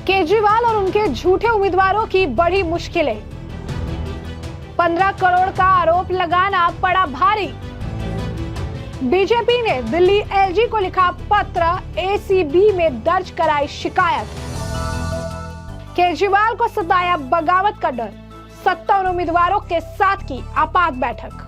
केजरीवाल और उनके झूठे उम्मीदवारों की बड़ी मुश्किलें। 15 करोड़ का आरोप लगाना पड़ा भारी। बीजेपी ने दिल्ली एलजी को लिखा पत्र, एसीबी में दर्ज कराई शिकायत। केजरीवाल को सताया बगावत का डर, 57 उम्मीदवारों के साथ की आपात बैठक।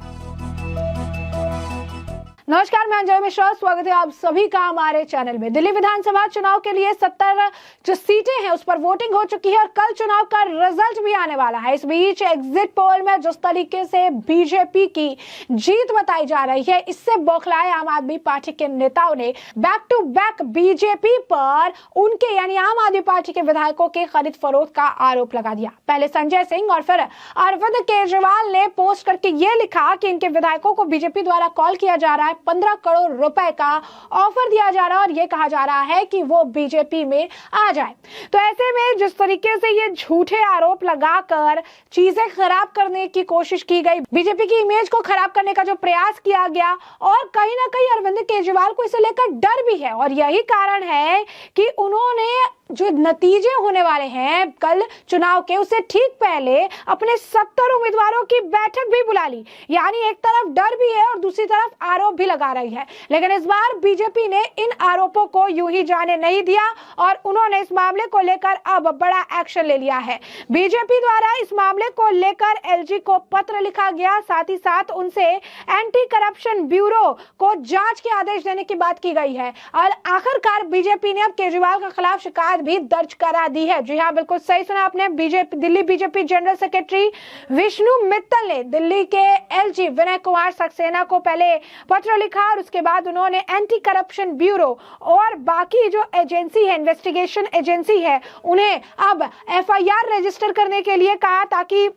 नमस्कार, मैं अंजय मिश्रा, स्वागत है आप सभी का हमारे चैनल में। दिल्ली विधानसभा चुनाव के लिए 70 जो सीटें हैं उस पर वोटिंग हो चुकी है और कल चुनाव का रिजल्ट भी आने वाला है। इस बीच एग्जिट पोल में जिस तरीके से बीजेपी की जीत बताई जा रही है, इससे बौखलाए आम आदमी पार्टी के नेताओं ने बैक टू बैक बीजेपी पर उनके यानी आम आदमी पार्टी के विधायकों के खरीद फरोख्त का आरोप लगा दिया। पहले संजय सिंह और फिर अरविंद केजरीवाल ने पोस्ट करके ये लिखा कि इनके विधायकों को बीजेपी द्वारा कॉल किया जा रहा है, 15 करोड़ रुपए का ऑफर दिया जा रहा है और ये कहा जा रहा है कि वो बीजेपी में आ जाए। तो ऐसे में जिस तरीके से ये झूठे आरोप लगाकर चीजें खराब करने की कोशिश की गई, बीजेपी की इमेज को खराब करने का जो प्रयास किया गया, और कहीं ना कहीं अरविंद केजरीवाल को इसे लेकर डर भी है। और यही कारण है कि उन्होंने जो नतीजे होने वाले हैं कल चुनाव के, उससे ठीक पहले अपने 70 उम्मीदवारों की बैठक भी बुला ली। यानी एक तरफ डर भी है और दूसरी तरफ आरोप भी लगा रही है। लेकिन इस बार बीजेपी ने इन आरोपों को यूं ही जाने नहीं दिया और उन्होंने इस मामले को लेकर अब बड़ा एक्शन ले लिया है। बीजेपी द्वारा इस मामले को लेकर एलजी को पत्र लिखा गया, साथ ही साथ उनसे एंटी करप्शन ब्यूरो को जांच के आदेश देने की बात की गई है। और आखिरकार बीजेपी ने अब केजरीवाल के खिलाफ शिकायत भी दर्ज करा दी है। जी हां, बिल्कुल सही सुना आपने। Delhi BJP general secretary Vishnu Mittal ने दिल्ली के एलजी विनय कुमार सक्सेना को पहले पत्र लिखा और उसके बाद उन्होंने एंटी करप्शन ब्यूरो और बाकी जो एजेंसी है, इन्वेस्टिगेशन एजेंसी है, उन्हें अब एफआईआर रजिस्टर करने के लिए कहा ताकि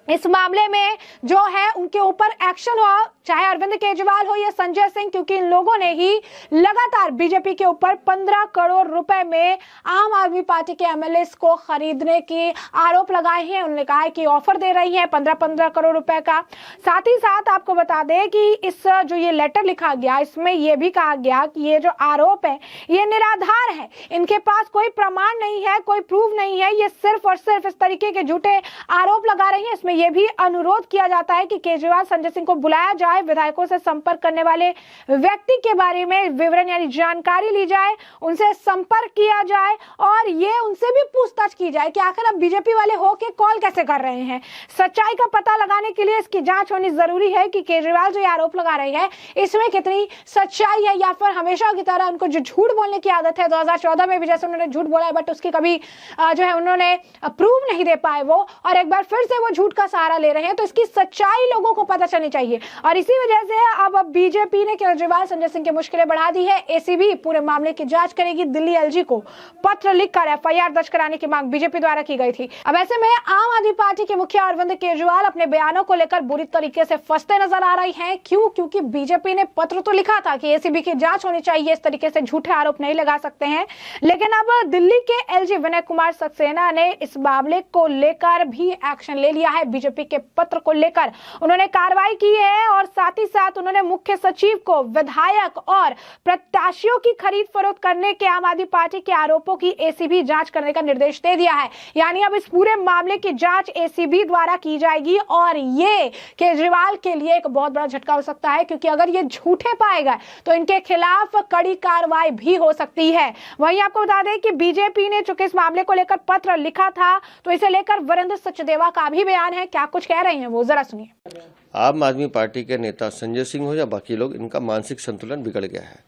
इस मामले में जो है उनके ऊपर एक्शन हो, चाहे अरविंद केजरीवाल हो या संजय सिंह, क्योंकि इन लोगों ने ही लगातार बीजेपी के ऊपर 15 करोड़ रुपए में आम आदमी पार्टी के एमएलए को खरीदने के आरोप लगाए हैं। उन्होंने कहा है कि ऑफर दे रही है 15 करोड़ रुपए का। साथ ही साथ आपको बता दें कि इस जो ये लेटर लिखा गया, इसमें यह भी कहा गया कि ये जो आरोप है ये निराधार है, इनके पास कोई प्रमाण नहीं है, कोई प्रूफ नहीं है, ये सिर्फ और सिर्फ इस तरीके के झूठे आरोप लगा रही है। इसमें यह भी अनुरोध किया जाता है कि केजरीवाल संजय सिंह को बुलाया जाए, विधायकों से संपर्क करने वाले व्यक्ति के बारे में विवरण यानी जानकारी ली जाए, उनसे संपर्क किया जाए और ये उनसे भी पूछताछ की जाए कि आखिर अब बीजेपी वाले होके कॉल कैसे कर रहे हैं। सच्चाई का पता लगाने के लिए इसकी जांच होनी जरूरी है कि केजरीवाल जो आरोप लगा रहे हैं इसमें कितनी सच्चाई है, या फिर हमेशा की तरह उनको जो झूठ बोलने की आदत है, 2014 में भी जैसे उन्होंने झूठ बोला है बट उसकी कभी जो है उन्होंने प्रूव नहीं दे पाए वो, और एक बार फिर से वो झूठ का सहारा ले रहे हैं। तो इसकी सच्चाई लोगों को पता चलनी चाहिए और इसी वजह से अब बीजेपी ने केजरीवाल संजय सिंह की मुश्किलें बढ़ा दी है। एसीबी पूरे मामले की जांच करेगी। दिल्ली एलजी को पत्र लिखकर एफआईआर दर्ज कराने की मांग बीजेपी द्वारा की गई थी। अब ऐसे में आम आदमी पार्टी के मुखिया अरविंद केजरीवाल अपने बयानों को लेकर बुरी तरीके से फंसते नजर आ रही हैं। क्यों? क्योंकि बीजेपी ने पत्र तो लिखा था कि एसीबी की जांच होनी चाहिए, इस तरीके से झूठे आरोप नहीं लगा सकते हैं, लेकिन अब दिल्ली के एलजी विनय कुमार सक्सेना ने इस मामले को लेकर भी एक्शन ले लिया है। बीजेपी के पत्र को लेकर उन्होंने कार्रवाई की है और साथ ही साथ उन्होंने मुख्य सचिव को विधायक और प्रत्याशियों की खरीद फरोख्त करने के आम आदमी पार्टी के आरोपों की एसीबी जांच करने का निर्देश दे दिया है। यानी अब इस पूरे मामले की जांच एसीबी द्वारा की जाएगी और ये केजरीवाल के लिए एक बहुत बड़ा झटका हो सकता है, क्योंकि अगर ये झूठे पाए गए तो इनके खिलाफ कड़ी कार्रवाई भी हो सकती है। वहीं आपको बता दें कि बीजेपी ने चूंकि इस मामले को लेकर पत्र लिखा था तो इसे लेकर वीरेंद्र सचदेवा का भी बयान है। क्या कुछ कह रहे हैं वो, जरा सुनिए। आम आदमी पार्टी के नेता संजय सिंह हो या बाकी लोग, इनका मानसिक संतुलन बिगड़ गया है।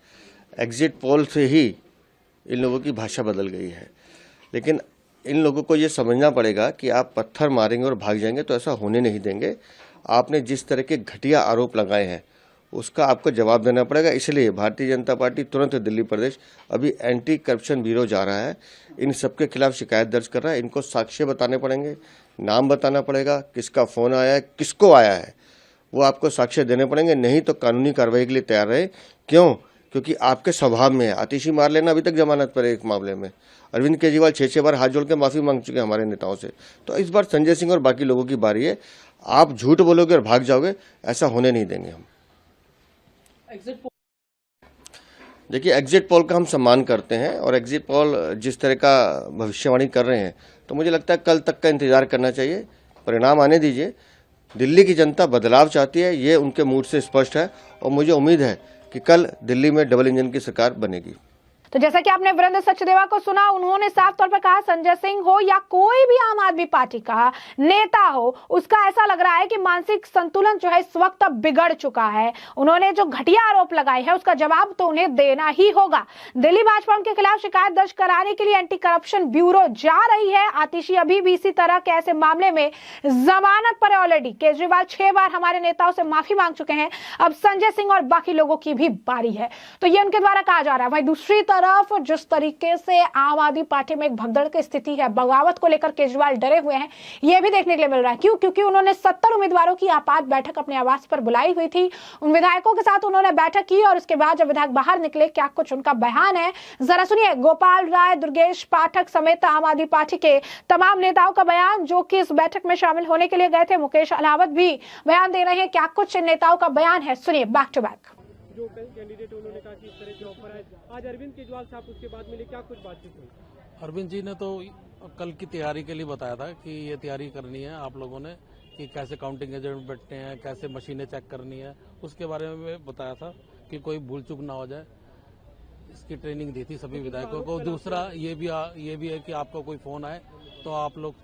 एग्जिट पोल से ही इन लोगों की भाषा बदल गई है। लेकिन इन लोगों को ये समझना पड़ेगा कि आप पत्थर मारेंगे और भाग जाएंगे तो ऐसा होने नहीं देंगे। आपने जिस तरह के घटिया आरोप लगाए हैं उसका आपको जवाब देना पड़ेगा। इसलिए भारतीय जनता पार्टी तुरंत दिल्ली प्रदेश अभी एंटी करप्शन ब्यूरो जा रहा है, इन सबके खिलाफ शिकायत दर्ज कर रहा है। इनको साक्ष्य बताने पड़ेंगे, नाम बताना पड़ेगा, किसका फ़ोन आया है, किसको आया है, वो आपको साक्ष्य देने पड़ेंगे। नहीं तो कानूनी कार्रवाई के लिए तैयार रहे। क्यों? क्योंकि आपके स्वभाव में है आतिशी मार लेना। अभी तक जमानत पर एक मामले में अरविंद केजरीवाल 6 बार हाथ जोड़ के माफ़ी मांग चुके हैं हमारे नेताओं से। तो इस बार संजय सिंह और बाकी लोगों की बारी है। आप झूठ बोलोगे और भाग जाओगे, ऐसा होने नहीं देंगे हम। देखिए, एग्जिट पोल का हम सम्मान करते हैं और एग्जिट पोल जिस तरह का भविष्यवाणी कर रहे हैं तो मुझे लगता है कल तक का इंतजार करना चाहिए, परिणाम आने दीजिए। दिल्ली की जनता बदलाव चाहती है, ये उनके मूड से स्पष्ट है और मुझे उम्मीद है कि कल दिल्ली में डबल इंजन की सरकार बनेगी। तो जैसा कि आपने वीरेंद्र सचदेवा को सुना, उन्होंने साफ तौर पर कहा संजय सिंह हो या कोई भी आम आदमी पार्टी का नेता हो, उसका ऐसा लग रहा है कि मानसिक संतुलन जो है इस वक्त अब बिगड़ चुका है। उन्होंने जो घटिया आरोप लगाए हैं उसका जवाब तो उन्हें देना ही होगा। दिल्ली भाजपा उनके खिलाफ शिकायत दर्ज कराने के लिए एंटी करप्शन ब्यूरो जा रही है। आतिशी अभी भी इसी तरह के ऐसे मामले में जमानत पर ऑलरेडी केजरीवाल 6 बार हमारे नेताओं से माफी मांग चुके हैं। अब संजय सिंह और बाकी लोगों की भी बारी है, तो ये उनके द्वारा कहा जा रहा है। वहीं दूसरी तरफ जिस तरीके से आम आदमी पार्टी में एक भगदड़ की स्थिति है, बगावत को लेकर केजरीवाल डरे हुए हैं, यह भी देखने के लिए मिल रहा है। क्यों? क्योंकि उन्होंने 70 उम्मीदवारों की आपात बैठक अपने आवास पर बुलाई हुई थी। उन विधायकों के साथ उन्होंने बैठक की और उसके बाद जब विधायक बाहर निकले, क्या कुछ उनका बयान है, जरा सुनिए। गोपाल राय, दुर्गेश पाठक समेत आम आदमी पार्टी के तमाम नेताओं का बयान जो कि इस बैठक में शामिल होने के लिए गए थे। मुकेश अहलावत भी बयान दे रहे हैं, क्या कुछ नेताओं का बयान है, सुनिए बैक टू बैक। जो कई कैंडिडेट उन्होंने कहा कि इस तरह के ऑफर आए, आज अरविंद केजरीवाल साहब उसके बाद मिले, क्या कुछ बातचीत हुई? अरविंद जी ने तो कल की तैयारी के लिए बताया था कि ये तैयारी करनी है आप लोगों ने, कि कैसे काउंटिंग एजेंट बैठते हैं, कैसे मशीनें चेक करनी है, उसके बारे में बताया था कि कोई भूल चूक ना हो जाए। इसकी ट्रेनिंग दी थी सभी विधायकों को। दूसरा ये भी है कि आपका कोई फोन आए तो आप लोग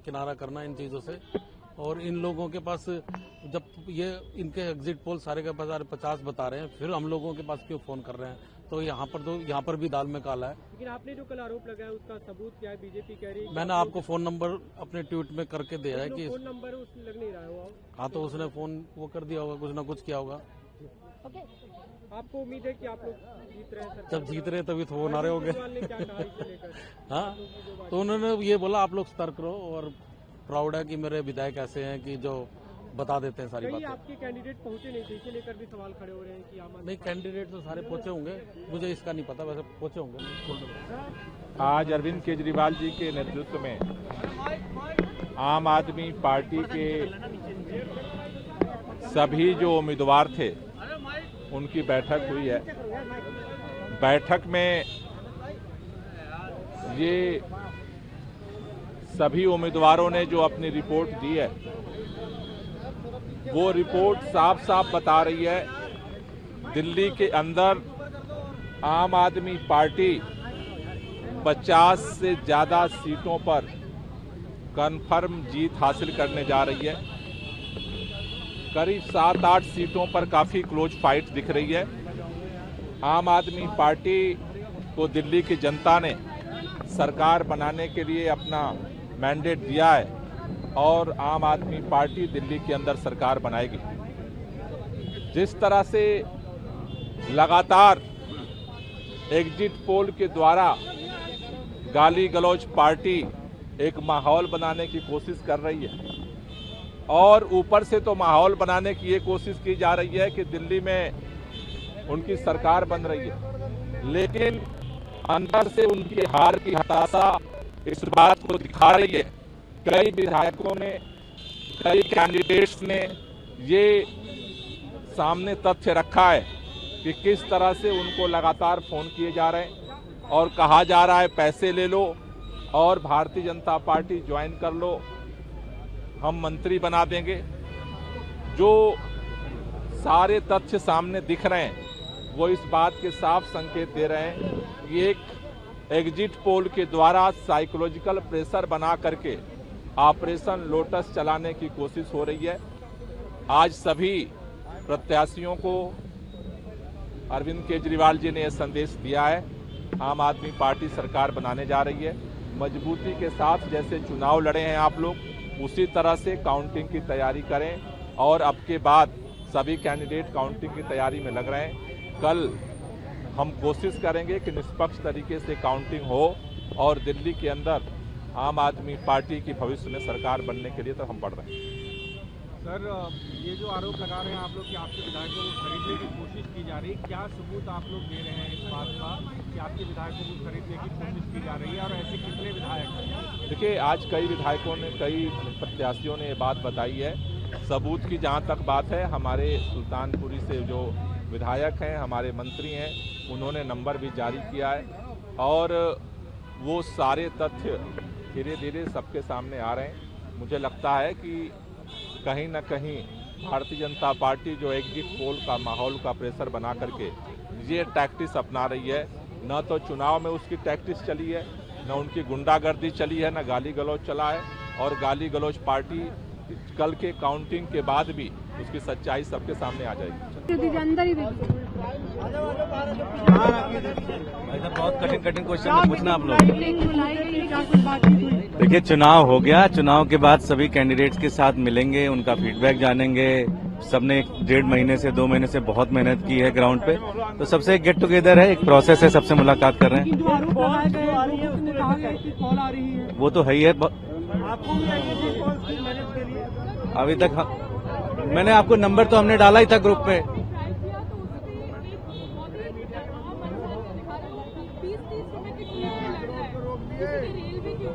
किनारा करना इन चीजों से। और इन लोगों के पास जब ये इनके एग्जिट पोल सारे के 50 बता रहे हैं, फिर हम लोगों के पास क्यों फोन कर रहे हैं? तो यहाँ पर भी दाल में काला है। लेकिन आपने जो कल आरोप लगाया उसका सबूत क्या है? बीजेपी कह रही है। मैंने आपको फोन नंबर अपने ट्वीट में करके दिया है कि फोन नंबर उसने लग नहीं रहा है। हाँ, तो उसने फोन वो कर दिया होगा, कुछ ना कुछ किया होगा। आपको उम्मीद है कि आप लोग जीत रहे हैं? जब जीत रहे तभी तो फोन आ रहे होंगे। क्या कहा इसे लेकर? हाँ, तो उन्होंने ये बोला आप लोग सतर्क रहो और प्राउड है कि मेरे विधायक ऐसे हैं कि जो बता देते हैं सारी बातें। आपके कैंडिडेट पहुंचे नहीं थे, इसे लेकर भी सवाल खड़े हो रहे हैं कि नहीं, कैंडिडेट तो सारे पहुंचे होंगे, मुझे इसका नहीं पता, वैसे पहुंचे होंगे। आज अरविंद केजरीवाल जी के नेतृत्व में आम आदमी पार्टी के सभी जो उम्मीदवार थे उनकी बैठक हुई है। बैठक में ये सभी उम्मीदवारों ने जो अपनी रिपोर्ट दी है वो रिपोर्ट साफ साफ बता रही है दिल्ली के अंदर आम आदमी पार्टी 50 से ज़्यादा सीटों पर कन्फर्म जीत हासिल करने जा रही है। करीब 7-8 सीटों पर काफ़ी क्लोज फाइट दिख रही है। आम आदमी पार्टी को दिल्ली की जनता ने सरकार बनाने के लिए अपना मैंडेट दिया है और आम आदमी पार्टी दिल्ली के अंदर सरकार बनाएगी। जिस तरह से लगातार एग्जिट पोल के द्वारा गाली गलौज पार्टी एक माहौल बनाने की कोशिश कर रही है और ऊपर से तो माहौल बनाने की ये कोशिश की जा रही है कि दिल्ली में उनकी सरकार बन रही है, लेकिन अंदर से उनकी हार की हताशा इस बात को दिखा रही है। कई विधायकों ने, कई कैंडिडेट्स ने ये सामने तथ्य रखा है कि किस तरह से उनको लगातार फोन किए जा रहे हैं और कहा जा रहा है पैसे ले लो और भारतीय जनता पार्टी ज्वाइन कर लो, हम मंत्री बना देंगे। जो सारे तथ्य सामने दिख रहे हैं वो इस बात के साफ संकेत दे रहे हैं कि एक एग्जिट पोल के द्वारा साइकोलॉजिकल प्रेशर बना करके ऑपरेशन लोटस चलाने की कोशिश हो रही है। आज सभी प्रत्याशियों को अरविंद केजरीवाल जी ने यह संदेश दिया है, आम आदमी पार्टी सरकार बनाने जा रही है। मजबूती के साथ जैसे चुनाव लड़े हैं आप लोग, उसी तरह से काउंटिंग की तैयारी करें और अब के बाद सभी कैंडिडेट काउंटिंग की तैयारी में लग रहे हैं। कल हम कोशिश करेंगे कि निष्पक्ष तरीके से काउंटिंग हो और दिल्ली के अंदर आम आदमी पार्टी की भविष्य में सरकार बनने के लिए तो हम बढ़ रहे हैं। सर, ये जो आरोप लगा रहे हैं आप लोग कि आपके विधायकों को खरीदने की कोशिश की जा रही है, क्या सबूत आप लोग दे रहे हैं इस बात का कि आपके विधायकों को खरीदने की कोशिश की जा रही है और ऐसे कितने विधायक हैं? देखिए, आज कई विधायकों ने, कई प्रत्याशियों ने ये बात बताई है। सबूत की जहाँ तक बात है, हमारे सुल्तानपुरी से जो विधायक हैं, हमारे मंत्री हैं, उन्होंने नंबर भी जारी किया है और वो सारे तथ्य धीरे धीरे सबके सामने आ रहे हैं। मुझे लगता है कि कहीं ना कहीं भारतीय जनता पार्टी जो एग्जिट पोल का माहौल का प्रेशर बना करके ये टैक्टिस अपना रही है, न तो चुनाव में उसकी टैक्टिस चली है, न उनकी गुंडागर्दी चली है, न गाली गलौज चला है। और गाली गलौज पार्टी कल के काउंटिंग के बाद भी उसकी सच्चाई सबके सामने आ जाएगी। बहुत कठिन क्वेश्चन पूछना आप लोग। देखिए, चुनाव हो गया, चुनाव के बाद सभी कैंडिडेट्स के साथ मिलेंगे, उनका फीडबैक जानेंगे। सबने 1.5 महीने से 2 महीने से बहुत मेहनत की है ग्राउंड पे, तो सबसे एक गेट टुगेदर है, एक प्रोसेस है, सबसे मुलाकात कर रहे हैं। वो तो है ही है। अभी तक मैंने आपको नंबर तो हमने डाला ही था ग्रुप पे।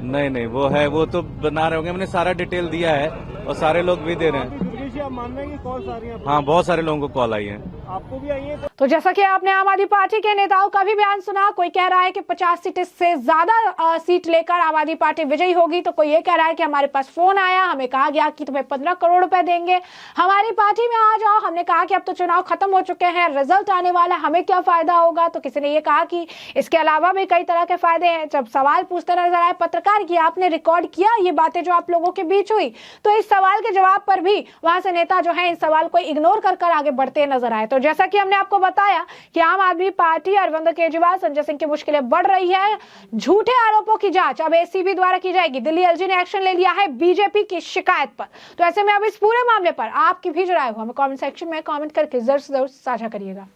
नहीं, वो है, वो तो बना रहे होंगे। मैंने सारा डिटेल दिया है और सारे लोग भी दे रहे हैं। आप मान रहे हैं कि कॉल आ रही है? हाँ, बहुत सारे लोगों को कॉल आई है। आपको भी आई है? तो जैसा कि आपने आम आदमी पार्टी के नेताओं का भी बयान सुना, कोई कह रहा है कि 50 सीट से ज्यादा सीट लेकर आम आदमी पार्टी विजयी होगी, तो कोई ये कह रहा है कि हमारे पास फोन आया, हमें कहा गया कि तुम्हें 15 करोड़ रुपए देंगे, हमारी पार्टी में आ जाओ। हमने कहा कि अब तो चुनाव खत्म हो चुके हैं, रिजल्ट आने वाला, हमें क्या फायदा होगा। तो किसी ने ये कहा कि इसके अलावा भी कई तरह के फायदे हैं। जब सवाल पूछते नजर आए पत्रकार कि आपने रिकॉर्ड किया ये बातें जो आप लोगों के बीच हुई, तो इस सवाल के जवाब पर भी वहां से नेता जो है इस सवाल को इग्नोर कर आगे बढ़ते नजर आए। तो जैसा कि हमने आपको बताया कि आम आदमी पार्टी, अरविंद केजरीवाल, संजय सिंह की मुश्किलें बढ़ रही है। झूठे आरोपों की जांच अब एसीबी द्वारा की जाएगी। दिल्ली एलजी ने एक्शन ले लिया है बीजेपी की शिकायत पर। तो ऐसे में अब इस पूरे मामले पर आपकी भी जो राय हो हमें कमेंट सेक्शन में कमेंट करके जरूर साझा करिएगा।